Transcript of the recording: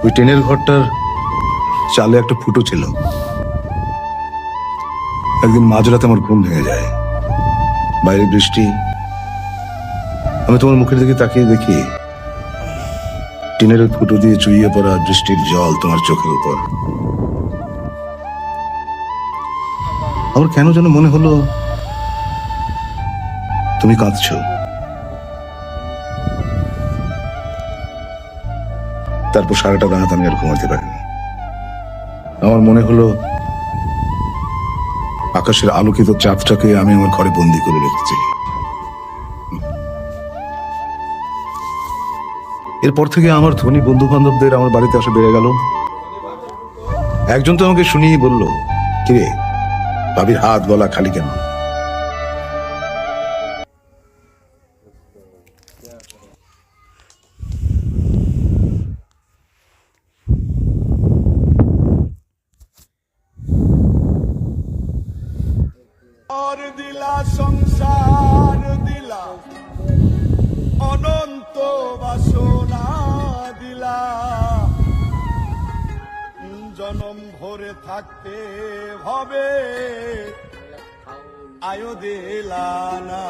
ওই টেনের ঘরটার চালে একটা ফুটো ছিল। একদিন মাঝরাতে আমার ঘুম ভেঙে যায়, বাইরে বৃষ্টি। আমি তোমার মুখের দিকে তাকিয়ে দেখি টিনের ওই ফুটো দিয়ে চুইয়ে পড়া বৃষ্টির জল তোমার চোখের উপর। আমার কেন যেন মনে হলো তুমি কাঁদছো। তারপর সারাটা রাত আমি আর ঘুমাতে পারিনি। আমার মনে হলো আকাশের আলোকিত চাঁদটাকে আমি আমার ঘরে বন্দি করে রেখেছি। এরপর থেকে আমার ধনী বন্ধু বান্ধবদের আমার বাড়িতে আসা বেড়ে গেল। একজন তো আমাকে শুনিয়ে বলল, কিরে ভাবির হাত গলা খালি কেন? আর দিলা সংসার দিলা অনন্ত বাসনা দিলা, জনম ভরে থাকতে হবে আয়ো দিলা না।